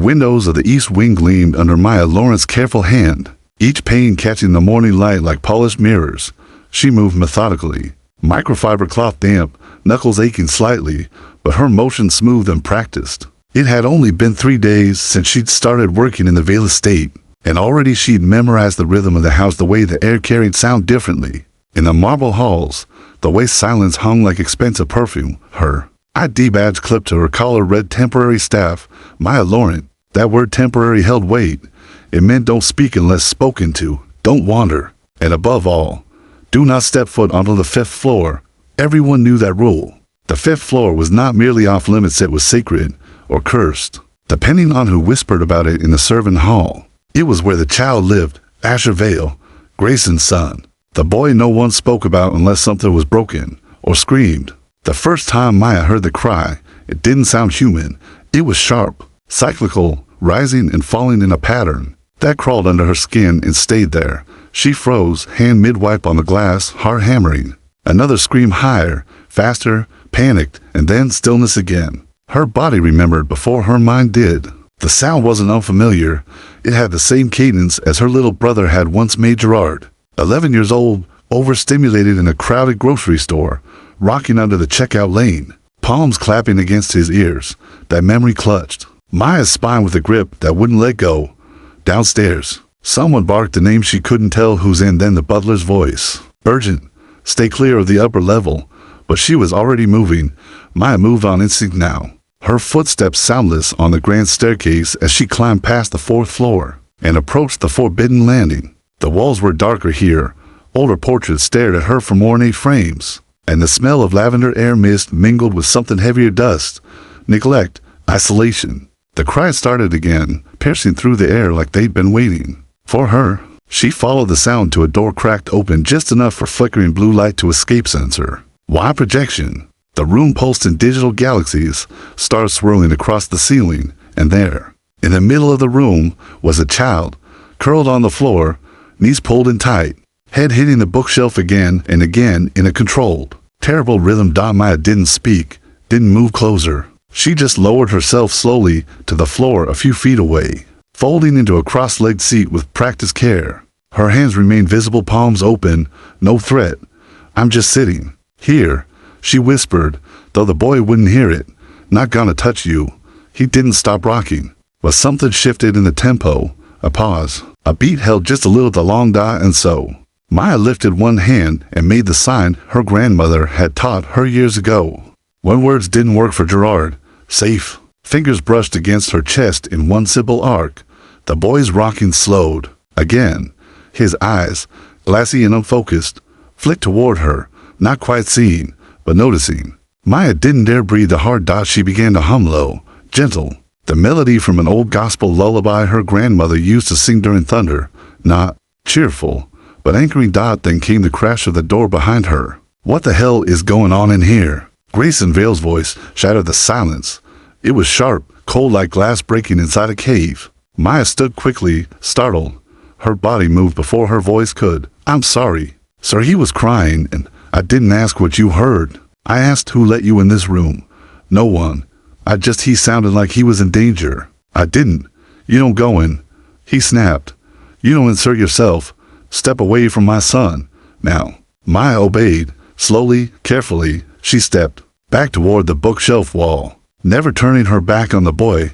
windows of the east wing gleamed under Laurent's careful hand, each pane catching the morning light like polished mirrors. She moved methodically, microfiber cloth damp, knuckles aching slightly, but her motion smooth and practiced. It had only been 3 days since she'd started working in the Vale estate, and already she'd memorized the rhythm of the house, the way the air carried sound differently. In the marble halls, the way silence hung like expensive perfume, her ID badge clipped to her collar read temporary staff, Laurent. That word temporary held weight. It meant don't speak unless spoken to, don't wander, and above all, do not step foot onto the 5th floor. Everyone knew that rule. The 5th floor was not merely off limits, it was sacred, or cursed, depending on who whispered about it in the servant hall. It was where the child lived, Asher Vale, Grayson's son. The boy no one spoke about unless something was broken, or screamed. The first time Maya heard the cry, it didn't sound human. It was sharp, cyclical, rising and falling in a pattern that crawled under her skin and stayed there. She froze, hand mid-wipe on the glass, heart hammering. Another scream, higher, faster, panicked, and then stillness again. Her body remembered before her mind did. The sound wasn't unfamiliar. It had the same cadence as her little brother had once made Gerard. 11 years old, overstimulated in a crowded grocery store, rocking under the checkout lane, palms clapping against his ears. That memory clutched Maya's spine with a grip that wouldn't let go. Downstairs, someone barked the name she couldn't tell whose, and then the butler's voice. Urgent. Stay clear of the upper level. But she was already moving. Maya moved on instinct now. Her footsteps soundless on the grand staircase as she climbed past the 4th floor and approached the forbidden landing. The walls were darker here. Older portraits stared at her from ornate frames, and the smell of lavender air mist mingled with something heavier, dust, neglect, isolation. The cry started again, piercing through the air like they'd been waiting for her. She followed the sound to a door cracked open just enough for flickering blue light to escape sensor. Why projection? The room pulsed in digital galaxies, stars swirling across the ceiling, and there, in the middle of the room, was a child, curled on the floor, knees pulled in tight, head hitting the bookshelf again and again in a controlled, terrible rhythm. Maya didn't speak, didn't move closer. She just lowered herself slowly to the floor a few feet away, folding into a cross-legged seat with practiced care. Her hands remained visible, palms open, no threat. I'm just sitting here, she whispered, though the boy wouldn't hear it. Not gonna touch you. He didn't stop rocking, but something shifted in the tempo. A pause. A beat held just a little, the long da, and so Maya lifted one hand and made the sign her grandmother had taught her years ago. When words didn't work for Gerard, safe. Fingers brushed against her chest in one simple arc. The boy's rocking slowed. Again, his eyes, glassy and unfocused, flicked toward her, not quite seeing, but noticing. Maya didn't dare breathe a hard dot. She began to hum low, gentle, the melody from an old gospel lullaby her grandmother used to sing during thunder. Not cheerful, but anchoring. Then came the crash of the door behind her. What the hell is going on in here? Grayson Vale's voice shattered the silence. It was sharp, cold like glass breaking inside a cave. Maya stood quickly, startled. Her body moved before her voice could. I'm sorry, sir. He was crying, and I didn't ask what you heard. I asked who let you in this room. No one. He sounded like he was in danger. I didn't. You don't go in. He snapped. You don't insert yourself. Step away from my son. Now. Maya obeyed. Slowly, carefully, she stepped back toward the bookshelf wall, never turning her back on the boy.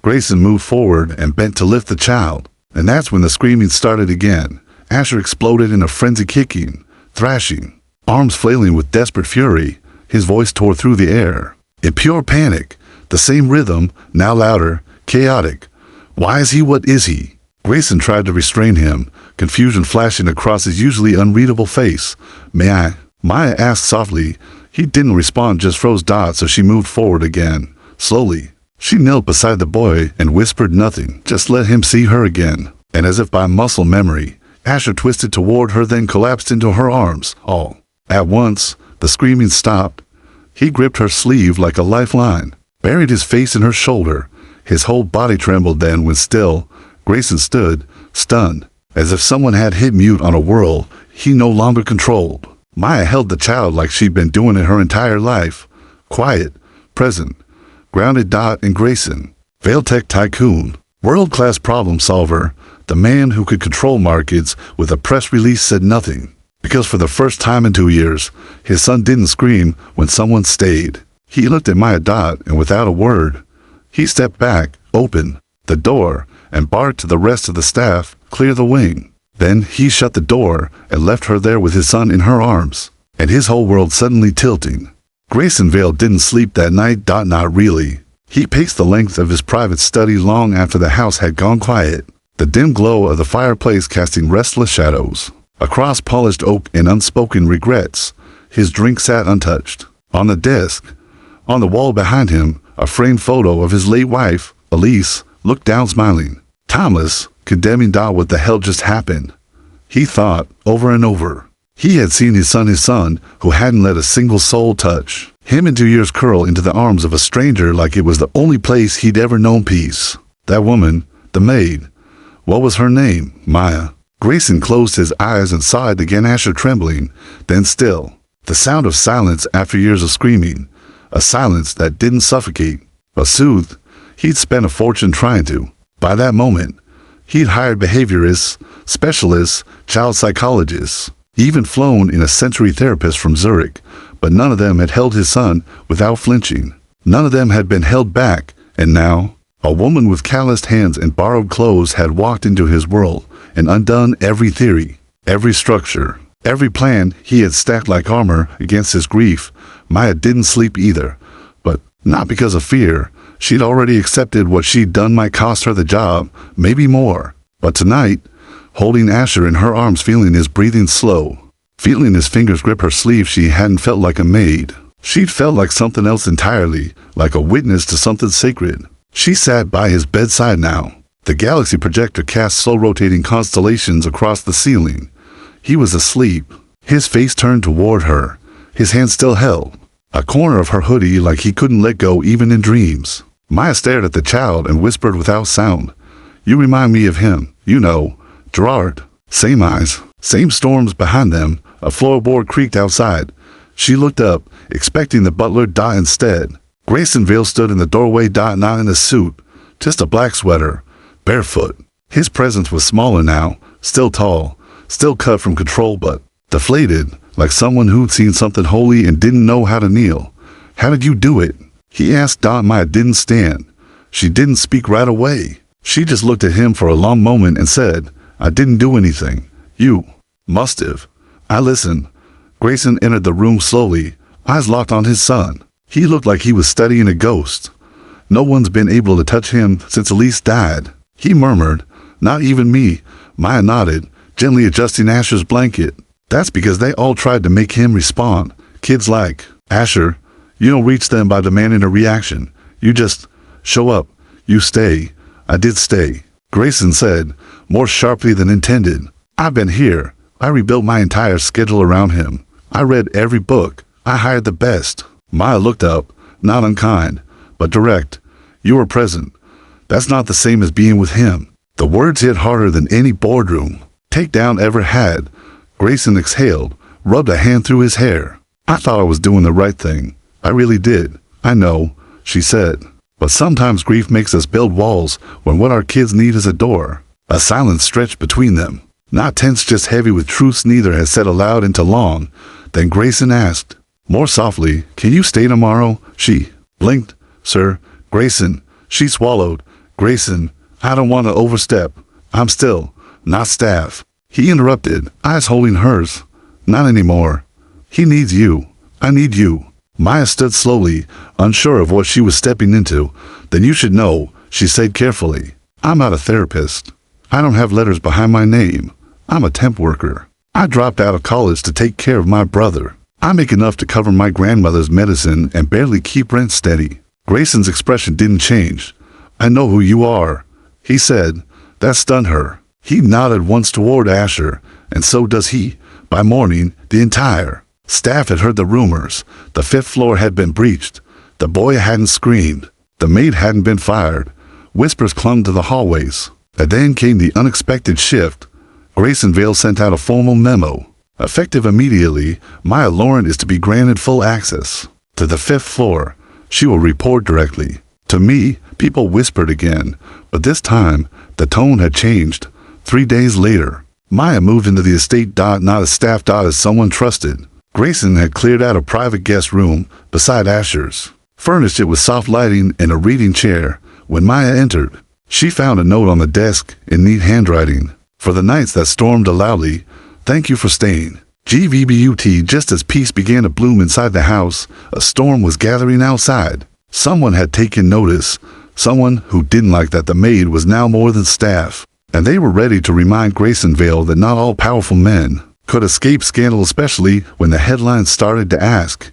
Grayson moved forward and bent to lift the child. And that's when the screaming started again. Asher exploded in a frenzy, kicking, thrashing, arms flailing with desperate fury. His voice tore through the air. In pure panic, the same rhythm, now louder, chaotic. Why is he? What is he? Grayson tried to restrain him, confusion flashing across his usually unreadable face. May I? Maya asked softly. He didn't respond, just froze. So she moved forward again. Slowly, she knelt beside the boy and whispered nothing. Just let him see her again. And as if by muscle memory, Asher twisted toward her, then collapsed into her arms. All at once, the screaming stopped. He gripped her sleeve like a lifeline, buried his face in her shoulder. His whole body trembled. Then, when still, Grayson stood, stunned, as if someone had hit mute on a world he no longer controlled. Maya held the child like she'd been doing it her entire life. Quiet, present, grounded. And Grayson, Tech tycoon, world-class problem solver, the man who could control markets with a press release said nothing. Because for the first time in 2 years, his son didn't scream when someone stayed. He looked at Maya Dot and without a word, he stepped back, opened the door, and barked to the rest of the staff, clear the wing. Then he shut the door and left her there with his son in her arms, and his whole world suddenly tilting. Grayson Vale didn't sleep that night. Not really. He paced the length of his private study long after the house had gone quiet, the dim glow of the fireplace casting restless shadows across polished oak and unspoken regrets. His drink sat untouched. On the desk, on the wall behind him, a framed photo of his late wife, Elise, looked down smiling. Timeless, condemning what the hell just happened. He thought, over and over. He had seen his son who hadn't let a single soul touch him in 2 years curl into the arms of a stranger like it was the only place he'd ever known peace. That woman, the maid. What was her name? Maya. Grayson closed his eyes and sighed again, Asher trembling, then still. The sound of silence after years of screaming. A silence that didn't suffocate, but soothed. He'd spent a fortune trying to. By that moment, he'd hired behaviorists, specialists, child psychologists, even flown in a sensory therapist from Zurich, but none of them had held his son without flinching. None of them had been held back, and now, a woman with calloused hands and borrowed clothes had walked into his world and undone every theory, every structure, every plan he had stacked like armor against his grief. Maya didn't sleep either, but not because of fear. She'd already accepted what she'd done might cost her the job, maybe more. But tonight, holding Asher in her arms, feeling his breathing slow, feeling his fingers grip her sleeve, she hadn't felt like a maid. She'd felt like something else entirely, like a witness to something sacred. She sat by his bedside now. The galaxy projector cast slow-rotating constellations across the ceiling. He was asleep, his face turned toward her, his hand still held a corner of her hoodie like he couldn't let go even in dreams. Maya stared at the child and whispered without sound, "You remind me of him, you know, Gerard." Same eyes, same storms behind them. A floorboard creaked outside. She looked up, expecting the butler instead. Grayson Vale stood in the doorway, not in a suit, just a black sweater, barefoot. His presence was smaller now, still tall, still cut from control but deflated, like someone who'd seen something holy and didn't know how to kneel. "How did you do it?" he asked. Maya didn't stand. She didn't speak right away. She just looked at him for a long moment and said, "I didn't do anything. You must have." "I listened." Grayson entered the room slowly, eyes locked on his son. He looked like he was studying a ghost. "No one's been able to touch him since Elise died," he murmured. "Not even me." Maya nodded, gently adjusting Asher's blanket. "That's because they all tried to make him respond. Kids like Asher, you don't reach them by demanding a reaction. You just show up. You stay." "I did stay," Grayson said, more sharply than intended. "I've been here. I rebuilt my entire schedule around him. I read every book. I hired the best." Maya looked up, not unkind, but direct. "You were present. That's not the same as being with him." The words hit harder than any boardroom takedown ever had. Grayson exhaled, rubbed a hand through his hair. "I thought I was doing the right thing. I really did." "I know," she said. "But sometimes grief makes us build walls when what our kids need is a door." A silence stretched between them. Not tense, just heavy with truths neither had said aloud into long. Then Grayson asked, more softly, "Can you stay tomorrow?" She blinked. "Sir." "Grayson." She swallowed. "Grayson, I don't want to overstep. I'm still not staff." He interrupted, eyes holding hers. "Not anymore. He needs you. I need you." Maya stood slowly, unsure of what she was stepping into. "Then you should know," she said carefully. "I'm not a therapist. I don't have letters behind my name. I'm a temp worker. I dropped out of college to take care of my brother. I make enough to cover my grandmother's medicine and barely keep rent steady." Grayson's expression didn't change. "I know who you are," he said. That stunned her. He nodded once toward Asher, and so does he. By morning, the entire staff had heard the rumors. The 5th floor had been breached. The boy hadn't screamed. The maid hadn't been fired. Whispers clung to the hallways. And then came the unexpected shift. Grayson Vale sent out a formal memo. Effective immediately, Maya Laurent is to be granted full access to the 5th floor. She will report directly to me, People whispered again, but this time, the tone had changed. 3 days later, Maya moved into the estate. Not as staff. As someone trusted. Grayson had cleared out a private guest room beside Asher's, furnished it with soft lighting and a reading chair. When Maya entered, she found a note on the desk in neat handwriting. For the nights that stormed loudly, thank you for staying. GVBUT. Just as peace began to bloom inside the house, a storm was gathering outside. Someone had taken notice. Someone who didn't like that the maid was now more than staff. And they were ready to remind Grayson Vale that not all powerful men could escape scandal, especially when the headlines started to ask,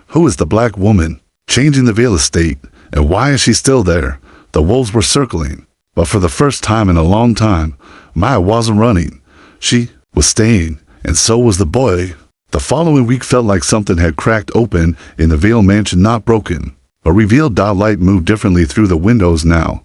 who is the black woman changing the Vale estate, and why is she still there? The wolves were circling, but for the first time in a long time, Maya wasn't running. She was staying, and so was the boy. The following week felt like something had cracked open in the Vale mansion, not broken, but revealed. Light moved differently through the windows now.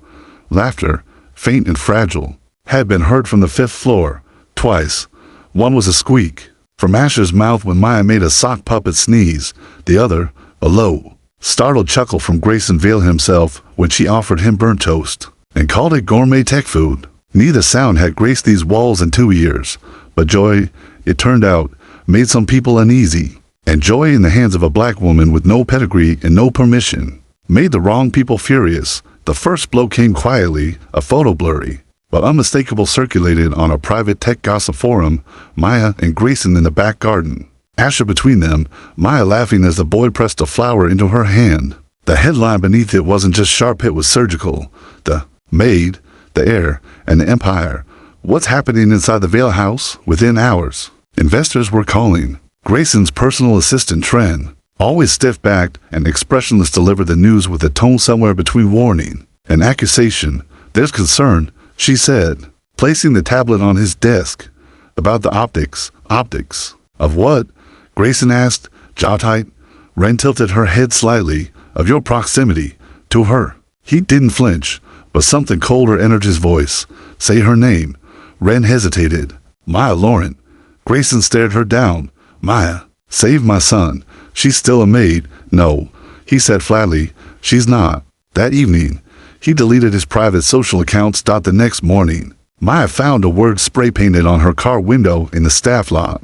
Laughter, faint and fragile, had been heard from the 5th floor, twice. One was a squeak from Asher's mouth when Maya made a sock puppet sneeze, the other, a low, startled chuckle from Grayson Vale himself when she offered him burnt toast and called it gourmet tech food. Neither sound had graced these walls in 2 years, but joy, it turned out, made some people uneasy. And joy in the hands of a black woman with no pedigree and no permission made the wrong people furious. The first blow came quietly, a photo blurry, but unmistakable, circulated on a private tech gossip forum. Maya and Grayson in the back garden, Asher between them, Maya laughing as the boy pressed a flower into her hand. The headline beneath it wasn't just sharp, it was surgical. The Maid, the heir, and the empire. What's happening inside the Vale house? Within hours, investors were calling. Grayson's personal assistant, Tren, always stiff-backed and expressionless, delivered the news with a tone somewhere between warning and accusation. There's concern, she said, placing the tablet on his desk. About the optics. Optics? Of what? Grayson asked, jaw tight. Wren tilted her head slightly. Of your proximity to her. He didn't flinch, but something colder entered his voice. Say her name. Wren hesitated. Maya Laurent. Grayson stared her down. Maya, save my son. She's still a maid. No, he said flatly. She's not. That evening, he deleted his private social accounts. The next morning, Maya found a word spray painted on her car window in the staff lot.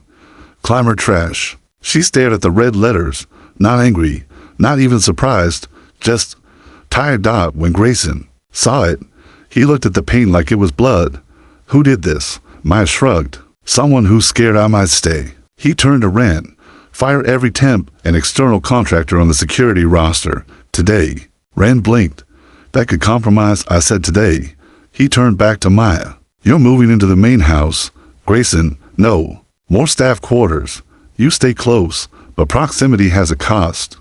Climber trash. She stared at the red letters, not angry, not even surprised, just tired. When Grayson saw it, he looked at the paint like it was blood. Who did this? Maya shrugged. Someone who's scared I might stay. He turned to Wren. Fire every temp and external contractor on the security roster. Today. Wren blinked. That could compromise, I said today. He turned back to Maya. You're moving into the main house. Grayson, no. More staff quarters. You stay close, but proximity has a cost.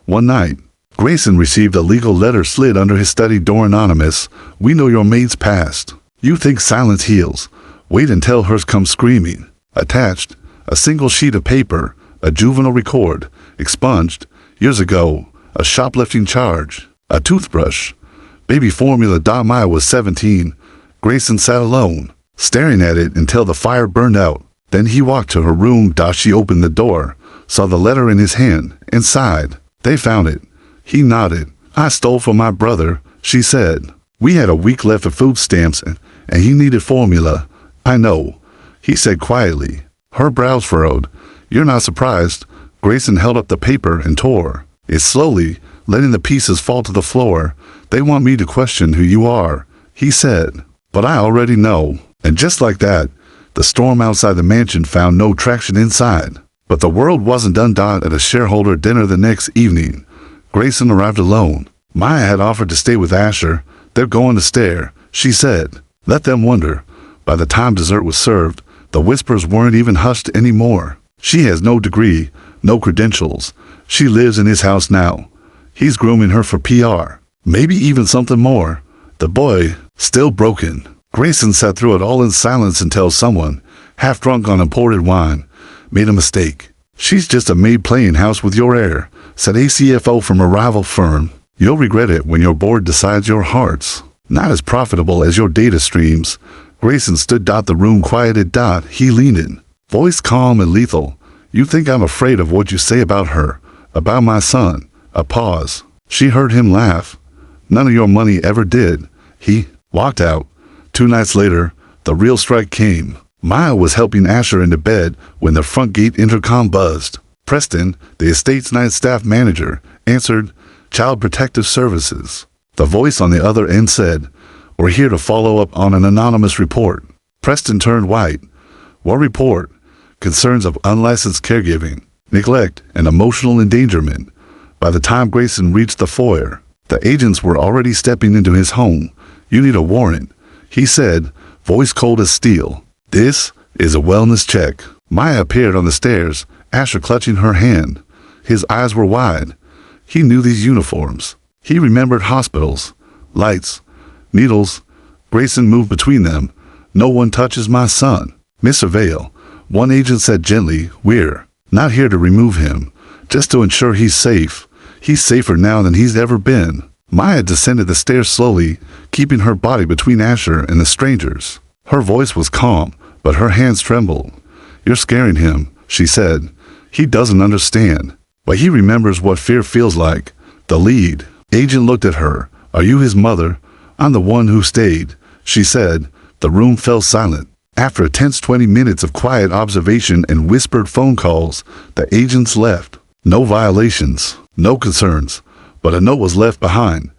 One night, Grayson received a legal letter slid under his study door. Anonymous. We know your maid's past. You think silence heals. Wait until hers comes screaming. Attached, a single sheet of paper, a juvenile record, expunged, years ago, a shoplifting charge, a toothbrush, baby formula. Maya was 17. Grayson sat alone, staring at it until the fire burned out. Then he walked to her room. She opened the door, saw the letter in his hand, and sighed. They found it. He nodded. I stole from my brother, she said. We had a week left of food stamps, and he needed formula. I know, he said quietly. Her brows furrowed. You're not surprised. Grayson held up the paper and tore it slowly, letting the pieces fall to the floor. They want me to question who you are, he said. But I already know. And just like that, the storm outside the mansion found no traction inside. But the world wasn't done. At a shareholder dinner the next evening, Grayson arrived alone. Maya had offered to stay with Asher. They're going to stare, she said. Let them wonder. By the time dessert was served, the whispers weren't even hushed anymore. She has no degree, no credentials. She lives in his house now. He's grooming her for PR. Maybe even something more. The boy, still broken. Grayson sat through it all in silence until someone, half drunk on imported wine, made a mistake. She's just a maid playing house with your heir, said a CFO from a rival firm. You'll regret it when your board decides your heart's not as profitable as your data streams. Grayson stood. The room quieted. He leaned in, voice calm and lethal. You think I'm afraid of what you say about her, about my son? A pause. She heard him laugh. None of your money ever did. He walked out. 2 nights later, the real strike came. Maya was helping Asher into bed when the front gate intercom buzzed. Preston, the estate's night staff manager, answered, "Child Protective Services." The voice on the other end said, "We're here to follow up on an anonymous report." Preston turned white. "What report?" "Concerns of unlicensed caregiving, neglect, and emotional endangerment." By the time Grayson reached the foyer, the agents were already stepping into his home. "You need a warrant," he said, voice cold as steel. "This is a wellness check." Maya appeared on the stairs, Asher clutching her hand. His eyes were wide. He knew these uniforms. He remembered hospitals, lights, needles. Grayson moved between them. "No one touches my son." "Mr. Vale," one agent said gently, "we're not here to remove him, just to ensure he's safe. He's safer now than he's ever been." Maya descended the stairs slowly, keeping her body between Asher and the strangers. Her voice was calm, but her hands trembled. "You're scaring him," she said. "He doesn't understand, but he remembers what fear feels like." The lead agent looked at her. "Are you his mother?" "I'm the one who stayed," she said. The room fell silent. After a tense 20 minutes of quiet observation and whispered phone calls, the agents left. No violations, no concerns, but a note was left behind.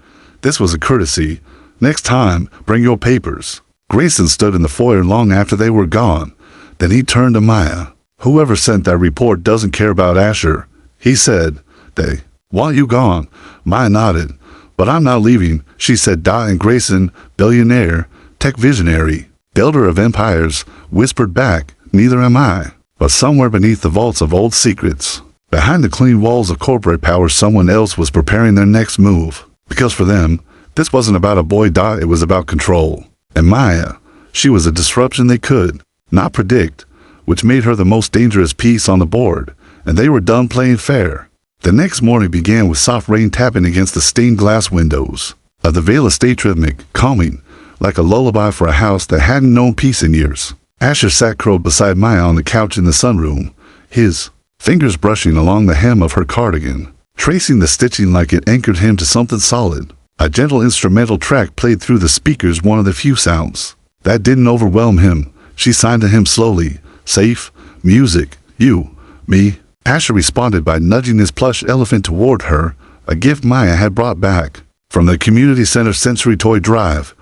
This was a courtesy. "Next time, bring your papers." Grayson stood in the foyer long after they were gone. Then he turned to Maya. "Whoever sent that report doesn't care about Asher," he said. "They want you gone." Maya nodded. "But I'm not leaving," she said. And Grayson, billionaire, tech visionary, builder of empires, whispered back, "Neither am I." But somewhere beneath the vaults of old secrets, behind the clean walls of corporate power, someone else was preparing their next move. Because for them, this wasn't about a boy. It was about control. And Maya, she was a disruption they could not predict, which made her the most dangerous piece on the board, and they were done playing fair. The next morning began with soft rain tapping against the stained glass windows of the Vale estate, rhythmic, calming, like a lullaby for a house that hadn't known peace in years. Asher sat curled beside Maya on the couch in the sunroom, his fingers brushing along the hem of her cardigan, tracing the stitching like it anchored him to something solid. A gentle instrumental track played through the speakers, one of the few sounds that didn't overwhelm him. She signed to him slowly, "Safe, music, you, me." Asher responded by nudging his plush elephant toward her, a gift Maya had brought back from the community center sensory toy drive.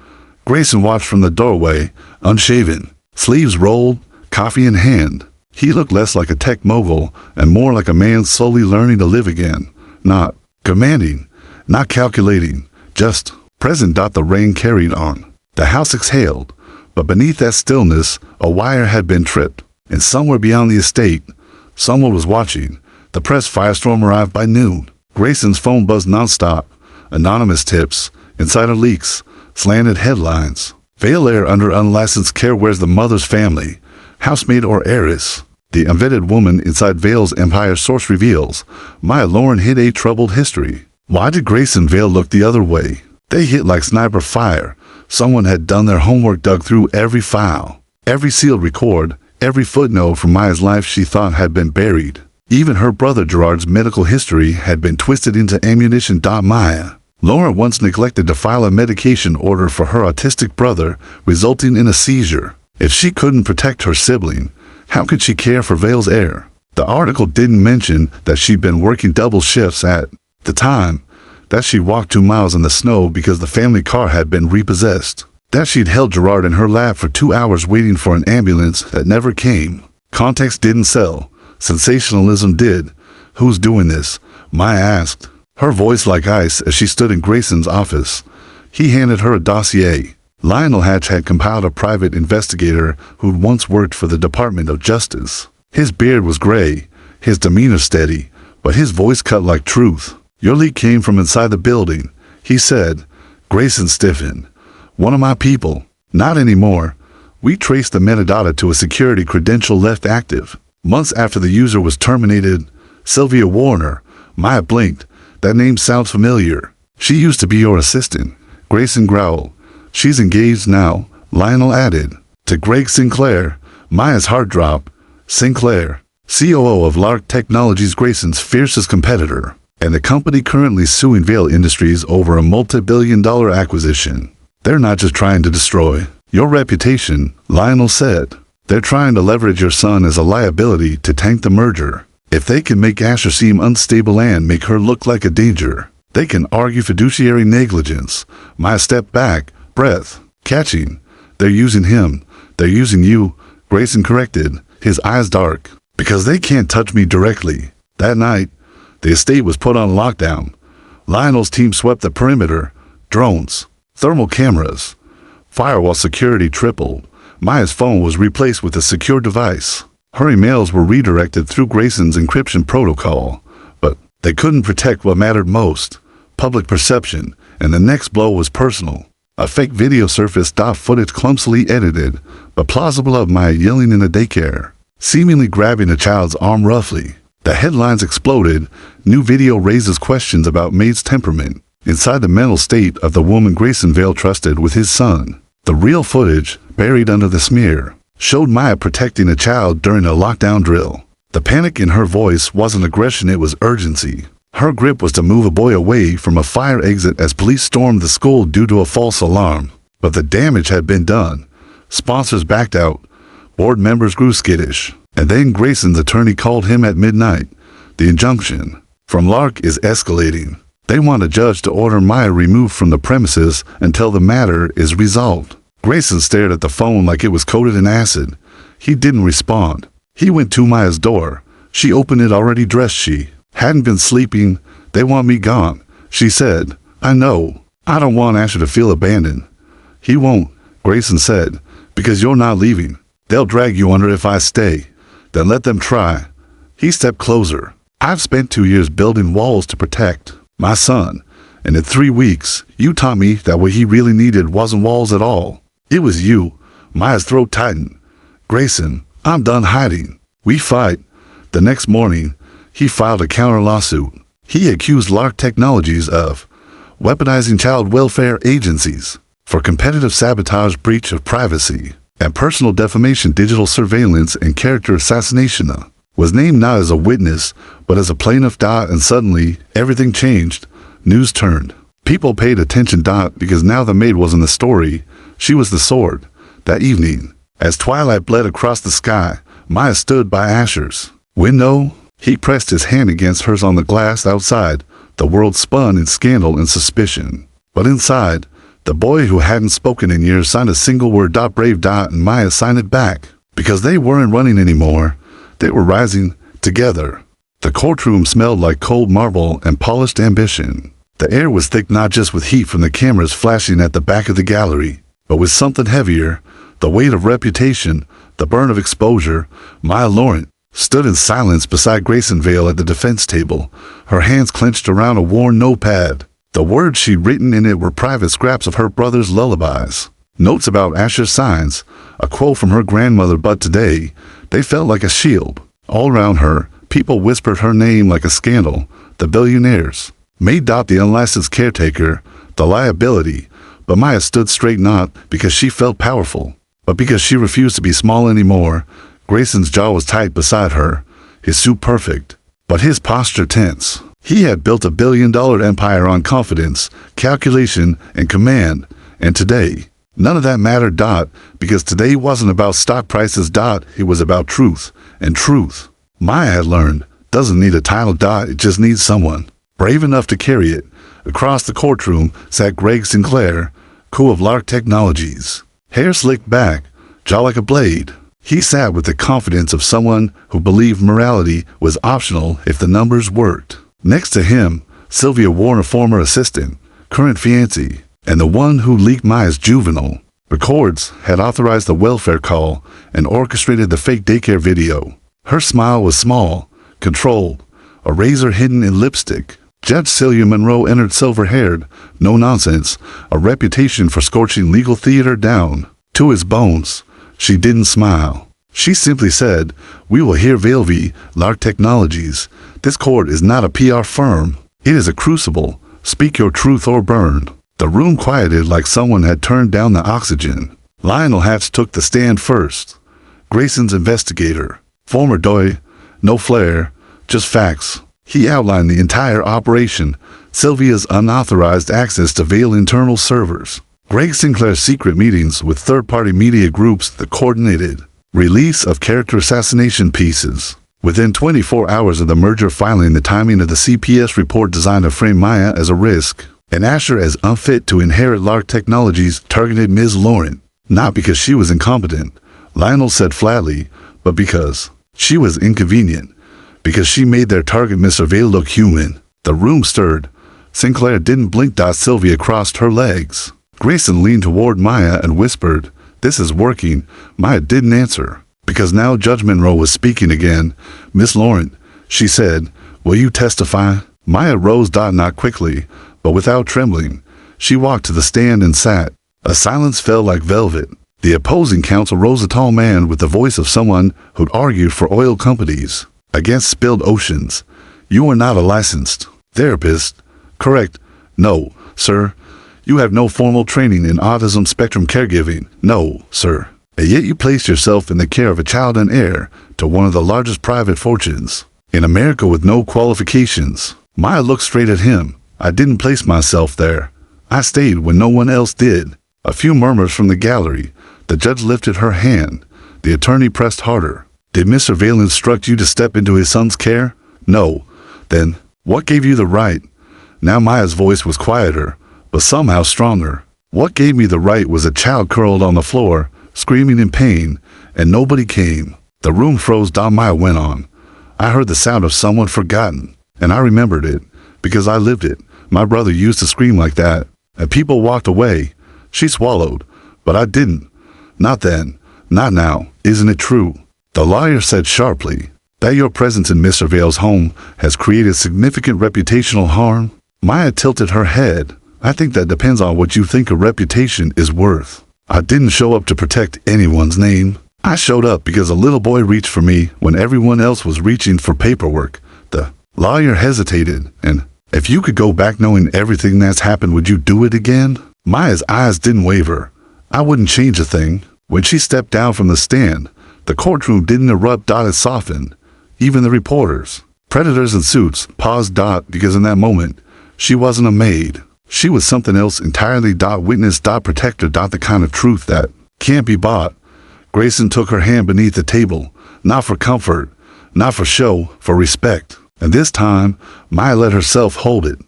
Grayson watched from the doorway, unshaven, sleeves rolled, coffee in hand. He looked less like a tech mogul and more like a man slowly learning to live again. Not commanding, not calculating, just present. The rain carried on. The house exhaled, but beneath that stillness, a wire had been tripped. And somewhere beyond the estate, someone was watching. The press firestorm arrived by noon. Grayson's phone buzzed nonstop. Anonymous tips, insider leaks, slanted headlines. Vale heir under unlicensed care. Where's the mother's family? Housemaid or heiress? The unvetted woman inside Vale's empire, source reveals. Maya Laurent hid a troubled history. Why did Grayson Vale look the other way? They hit like sniper fire. Someone had done their homework, dug through every file, every sealed record, every footnote from Maya's life she thought had been buried. Even her brother Gerard's medical history had been twisted into ammunition. Maya Laurent once neglected to file a medication order for her autistic brother, resulting in a seizure. If she couldn't protect her sibling, how could she care for Vale's heir? The article didn't mention that she'd been working double shifts at the time, that she walked 2 miles in the snow because the family car had been repossessed, that she'd held Gerard in her lap for 2 hours waiting for an ambulance that never came. Context didn't sell. Sensationalism did. Who's doing this? Maya asked, her voice like ice as she stood in Grayson's office. He handed her a dossier. Lionel Hatch had compiled a private investigator who'd once worked for the Department of Justice. His beard was gray, his demeanor steady, but his voice cut like truth. Your leak came from inside the building, he said. Grayson stiffened. One of my people. Not anymore. We traced the metadata to a security credential left active months after the user was terminated. Sylvia Warner. Maya blinked. That name sounds familiar. She used to be your assistant. Grayson growled. She's engaged now, Lionel added. To Greg Sinclair. Maya's heart dropped. Sinclair, COO of Lark Technologies, Grayson's fiercest competitor. and the company currently suing Vail Industries over a multi-billion-dollar acquisition. They're not just trying to destroy your reputation, Lionel said. They're trying to leverage your son as a liability to tank the merger. If they can make Asher seem unstable and make her look like a danger, they can argue fiduciary negligence. Maya stepped back, breath catching. They're using him. They're using you, Grayson corrected, his eyes dark. Because they can't touch me directly. That night, the estate was put on lockdown. Lionel's team swept the perimeter. Drones, thermal cameras, firewall security tripled. Maya's phone was replaced with a secure device. Her emails were redirected through Grayson's encryption protocol. But they couldn't protect what mattered most, public perception, and the next blow was personal. A fake video surfaced, footage clumsily edited, but plausible, of Maya yelling in a daycare, seemingly grabbing a child's arm roughly. The headlines exploded. New video raises questions about Maid's temperament, inside the mental state of the woman Grayson Vail trusted with his son. The real footage, buried under the smear, showed Maya protecting a child during a lockdown drill. The panic in her voice wasn't aggression, it was urgency. Her grip was to move a boy away from a fire exit as police stormed the school due to a false alarm. But the damage had been done. Sponsors backed out. Board members grew skittish. And then Grayson's attorney called him at midnight. The injunction from Lark is escalating. They want a judge to order Maya removed from the premises until the matter is resolved. Grayson stared at the phone like it was coated in acid. He didn't respond. He went to Maya's door. She opened it, already dressed. She hadn't been sleeping. They want me gone, she said. I know. I don't want Asher to feel abandoned. He won't, Grayson said, because you're not leaving. They'll drag you under if I stay. Then let them try. He stepped closer. I've spent 2 years building walls to protect my son, and in 3 weeks, you taught me that what he really needed wasn't walls at all. It was you. Maya's throat tightened. Grayson, I'm done hiding. We fight. The next morning, he filed a counter lawsuit. He accused Lark Technologies of weaponizing child welfare agencies for competitive sabotage, breach of privacy, and personal defamation, digital surveillance, and character assassination. Was named not as a witness, but as a plaintiff. And suddenly, everything changed. News turned. People paid attention. Because now the maid wasn't the story. She was the sword. That evening, as twilight bled across the sky, Maya stood by Asher's window. He pressed his hand against hers on the glass outside. The world spun in scandal and suspicion. But inside, the boy who hadn't spoken in years signed a single word. Brave. And Maya signed it back. Because they weren't running anymore. They were rising together. The courtroom smelled like cold marble and polished ambition. The air was thick, not just with heat from the cameras flashing at the back of the gallery, but with something heavier, the weight of reputation, the burn of exposure. Maya Laurent stood in silence beside Grayson Vail at the defense table, her hands clenched around a worn notepad. The words she'd written in it were private scraps of her brother's lullabies, notes about Asher's signs, a quote from her grandmother. But today, they felt like a shield. All around her, people whispered her name like a scandal. The billionaires. Maid. The unlicensed caretaker. The liability. But Maya stood straight, not because she felt powerful, but because she refused to be small anymore. Grayson's jaw was tight beside her, his suit perfect, but his posture tense. He had built $1 billion empire on confidence, calculation, and command, and today, none of that mattered. Because today wasn't about stock prices. It was about truth, and truth, Maya had learned, doesn't need a title. It just needs someone brave enough to carry it. Across the courtroom sat Greg Sinclair, co of Lark Technologies, hair slicked back, jaw like a blade. He sat with the confidence of someone who believed morality was optional if the numbers worked. Next to him, Sylvia Warner, former assistant, current fiancée, and the one who leaked Maya's juvenile records, had authorized the welfare call and orchestrated the fake daycare video. Her smile was small, controlled, a razor hidden in lipstick. Judge Celia Monroe entered, silver-haired, no nonsense, a reputation for scorching legal theater down to his bones. She didn't smile. She simply said, "We will hear Vail v. Lark Technologies. This court is not a PR firm. It is a crucible. Speak your truth or burn." The room quieted like someone had turned down the oxygen. Lionel Hatch took the stand first. Grayson's investigator. Former DOI. No flair, just facts. He outlined the entire operation, Sylvia's unauthorized access to Veil internal servers, Greg Sinclair's secret meetings with third-party media groups that coordinated release of character assassination pieces. Within 24 hours of the merger filing, the timing of the CPS report designed to frame Maya as a risk and Asher as unfit to inherit Lark Technologies targeted Ms. Laurent, not because she was incompetent, Lionel said flatly, but because she was inconvenient, because she made their target Mr. Veil look human. The room stirred. Sinclair didn't blink. Sylvia crossed her legs. Grayson leaned toward Maya and whispered, "This is working." Maya didn't answer, because now Judge Monroe was speaking again. "Miss Laurent," she said, "will you testify?" Maya rose. Not quickly, but without trembling. She walked to the stand and sat. A silence fell like velvet. The opposing counsel rose, a tall man with the voice of someone who'd argued for oil companies against spilled oceans. "You are not a licensed therapist, correct?" "No, sir." "You have no formal training in autism spectrum caregiving?" "No, sir." "And yet you placed yourself in the care of a child and heir to one of the largest private fortunes in America with no qualifications." Maya looked straight at him. "I didn't place myself there. I stayed when no one else did." A few murmurs from the gallery. The judge lifted her hand. The attorney pressed harder. "Did Mr. Veil instruct you to step into his son's care?" "No." "Then, what gave you the right?" Now Maya's voice was quieter, but somehow stronger. "What gave me the right was a child curled on the floor, screaming in pain, and nobody came." The room froze. Maya went on. "I heard the sound of someone forgotten, and I remembered it, because I lived it. My brother used to scream like that, and people walked away." She swallowed. "But I didn't. Not then. Not now. Isn't it true?" The lawyer said sharply, "that your presence in Mr. Veil's home has created significant reputational harm?" Maya tilted her head. "I think that depends on what you think a reputation is worth. I didn't show up to protect anyone's name. I showed up because a little boy reached for me when everyone else was reaching for paperwork." The lawyer hesitated. "And if you could go back knowing everything that's happened, would you do it again?" Maya's eyes didn't waver. "I wouldn't change a thing." When she stepped down from the stand, the courtroom didn't erupt. It softened. Even the reporters, predators in suits, paused. Because in that moment, she wasn't a maid. She was something else entirely. Witness. Protector. The kind of truth that can't be bought. Grayson took her hand beneath the table, not for comfort, not for show, for respect. And this time, Maya let herself hold it.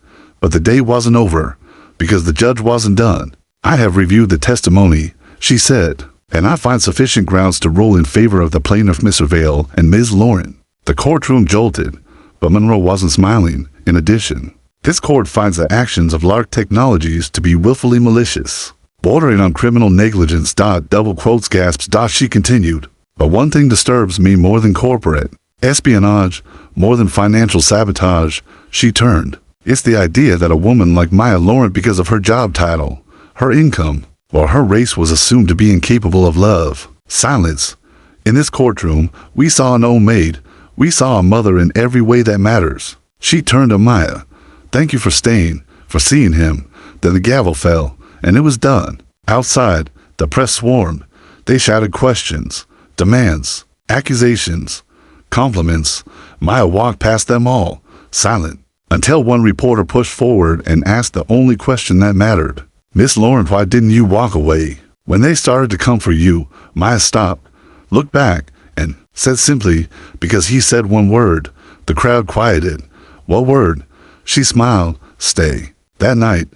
But the day wasn't over, because the judge wasn't done. "I have reviewed the testimony," she said, "and I find sufficient grounds to rule in favor of the plaintiff, Mr. Veil and Ms. Laurent." The courtroom jolted, but Monroe wasn't smiling. "In addition, this court finds the actions of Lark Technologies to be willfully malicious, bordering on criminal negligence. Double quotes, gasps. She continued, "But one thing disturbs me more than corporate espionage, more than financial sabotage." She turned. "It's the idea that a woman like Maya Laurent, because of her job title, her income, or her race, was assumed to be incapable of love." Silence. "In this courtroom, we saw an old maid. We saw a mother in every way that matters." She turned to Maya. "Thank you for staying, for seeing him." Then the gavel fell, and it was done. Outside, the press swarmed. They shouted questions, demands, accusations, compliments. Maya walked past them all, silent, until one reporter pushed forward and asked the only question that mattered. "Miss Laurent, why didn't you walk away?" When they started to come for you, Maya stopped, looked back, and said simply, "Because he said one word." The crowd quieted. "What word?" She smiled. "Stay." That night,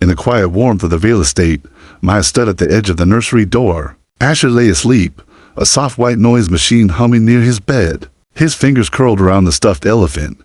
in the quiet warmth of the Veil estate, Maya stood at the edge of the nursery door. Asher lay asleep, a soft white noise machine humming near his bed. His fingers curled around the stuffed elephant.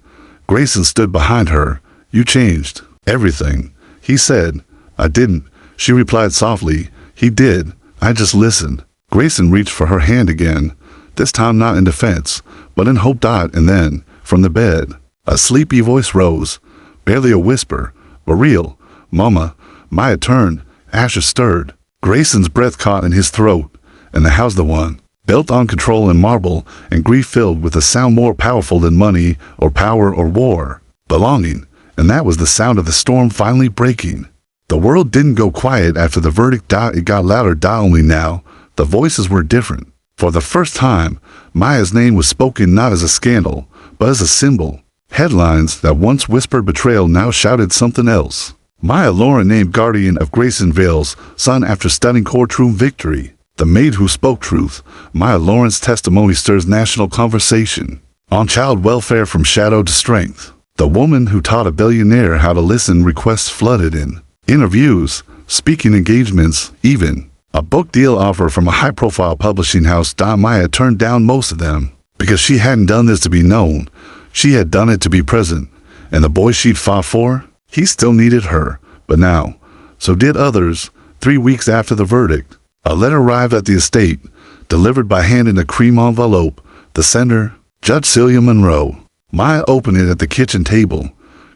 Grayson stood behind her. "You changed everything," he said. "I didn't," she replied softly. "He did. I just listened." Grayson reached for her hand again, this time not in defense, but in hope. And then, from the bed, a sleepy voice rose, barely a whisper, but real. "Mama." Maya turned. Asher stirred. Grayson's breath caught in his throat, and the house, the one, built on control and marble and grief, filled with a sound more powerful than money or power or war. Belonging. And that was the sound of the storm finally breaking. The world didn't go quiet after the verdict. It got louder. Only now, the voices were different. For the first time, Maya's name was spoken not as a scandal, but as a symbol. Headlines that once whispered betrayal now shouted something else. Maya Laurent named guardian of Grayson Vale's son after stunning courtroom victory. The maid who spoke truth. Maya Laurent's testimony stirs national conversation. On child welfare from shadow to strength. The woman who taught a billionaire how to listen. Requests flooded in. Interviews, speaking engagements, even a book deal offer from a high-profile publishing house. Maya turned down most of them because she hadn't done this to be known. She had done it to be present. And the boy she'd fought for, he still needed her. But now, so did others. 3 weeks after the verdict, a letter arrived at the estate, delivered by hand in a cream envelope. The sender, Judge Celia Monroe. Maya opened it at the kitchen table.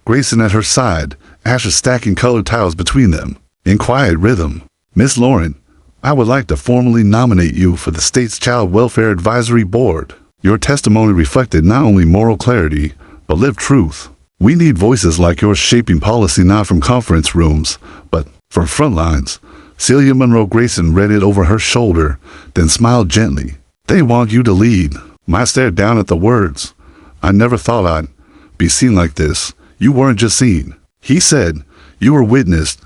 Grayson at her side, Asher stacking colored tiles between them. In quiet rhythm, Miss Laurent, I would like to formally nominate you for the state's Child Welfare Advisory Board. Your testimony reflected not only moral clarity, but lived truth. We need voices like yours shaping policy not from conference rooms, but from front lines. Celia Monroe. Grayson read it over her shoulder, then smiled gently. They want you to lead. Maya stared down at the words. I never thought I'd be seen like this. You weren't just seen, he said. You were witnessed.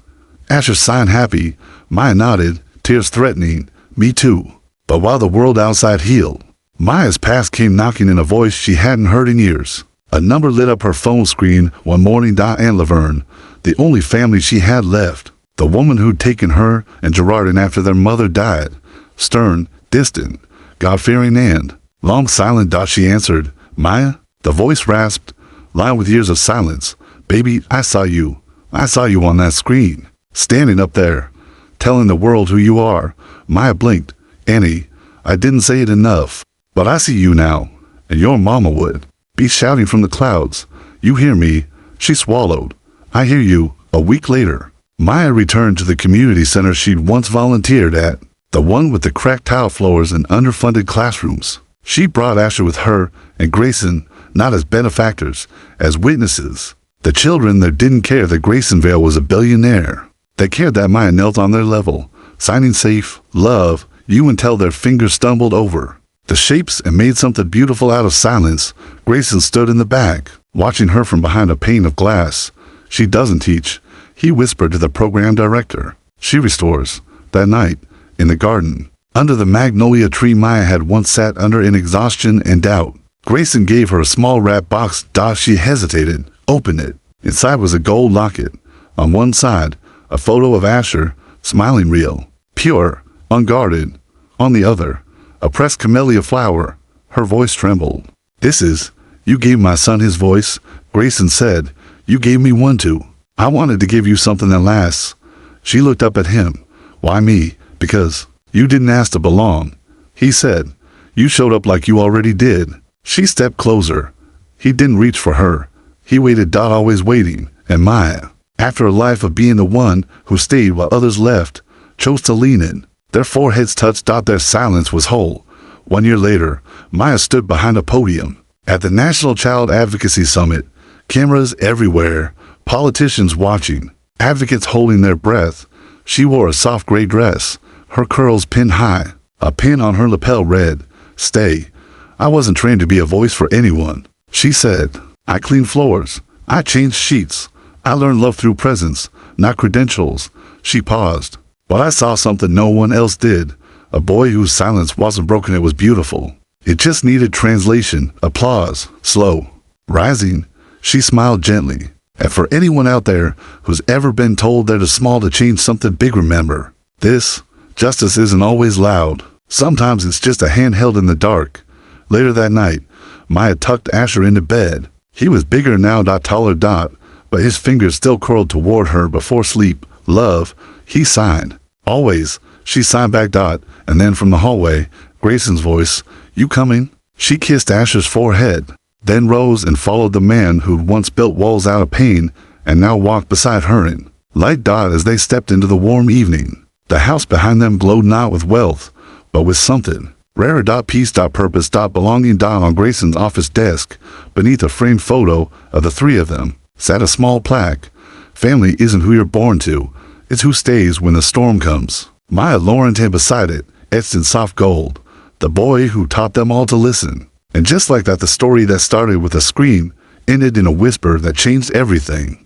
Asher sighed happy. Maya nodded, tears threatening. Me too. But while the world outside healed, Maya's past came knocking in a voice she hadn't heard in years. A number lit up her phone screen one morning. Aunt Laverne, the only family she had left. The woman who'd taken her and Gerard in after their mother died. Stern, distant, God-fearing and long silent. She answered. Maya? The voice rasped, lined with years of silence. Baby, I saw you. I saw you on that screen. Standing up there, telling the world who you are. Maya blinked. Annie, I didn't say it enough. But I see you now, and your mama would be shouting from the clouds. You hear me? She swallowed. I hear you. A week later, Maya returned to the community center she'd once volunteered at, the one with the cracked tile floors and underfunded classrooms. She brought Asher with her and Grayson, not as benefactors, as witnesses. The children that didn't care that Grayson Vale was a billionaire. They cared that Maya knelt on their level, signing safe, love, you until their fingers stumbled over the shapes and made something beautiful out of silence. Grayson stood in the back, watching her from behind a pane of glass. She doesn't teach, he whispered to the program director. She restores. That night, in the garden, under the magnolia tree Maya had once sat under in exhaustion and doubt, Grayson gave her a small wrapped box. She hesitated, opened it. Inside was a gold locket. On one side, a photo of Asher, smiling real, pure, unguarded. On the other, a pressed camellia flower. Her voice trembled. This is, you gave my son his voice, Grayson said. You gave me one too. I wanted to give you something that lasts. She looked up at him. Why me? Because you didn't ask to belong, he said. You showed up like you already did. She stepped closer. He didn't reach for her. He waited. Always waiting. And Maya, after a life of being the one who stayed while others left, chose to lean in. Their foreheads touched. Their silence was whole. 1 year later, Maya stood behind a podium at the National Child Advocacy Summit. Cameras everywhere, politicians watching, advocates holding their breath. She wore a soft gray dress, her curls pinned high. A pin on her lapel read, Stay. I wasn't trained to be a voice for anyone, she said. I cleaned floors. I changed sheets. I learned love through presence, not credentials. She paused. But I saw something no one else did. A boy whose silence wasn't broken. It was beautiful. It just needed translation, applause, slow. Rising, she smiled gently. And for anyone out there who's ever been told they're too small to change something big, remember this: justice isn't always loud. Sometimes it's just a hand held in the dark. Later that night, Maya tucked Asher into bed. He was bigger now, taller, but his fingers still curled toward her before sleep. Love, he signed. Always, she signed back. And then from the hallway, Grayson's voice, You coming? She kissed Asher's forehead, then rose and followed the man who'd once built walls out of pain and now walked beside her in light. As they stepped into the warm evening, the house behind them glowed not with wealth, but with something rarer. Peace. Purpose. Belonging. On Grayson's office desk, beneath a framed photo of the three of them, sat a small plaque. Family isn't who you're born to, it's who stays when the storm comes. Maya Laurent, and beside it, etched in soft gold, the boy who taught them all to listen. And just like that, the story that started with a scream ended in a whisper that changed everything.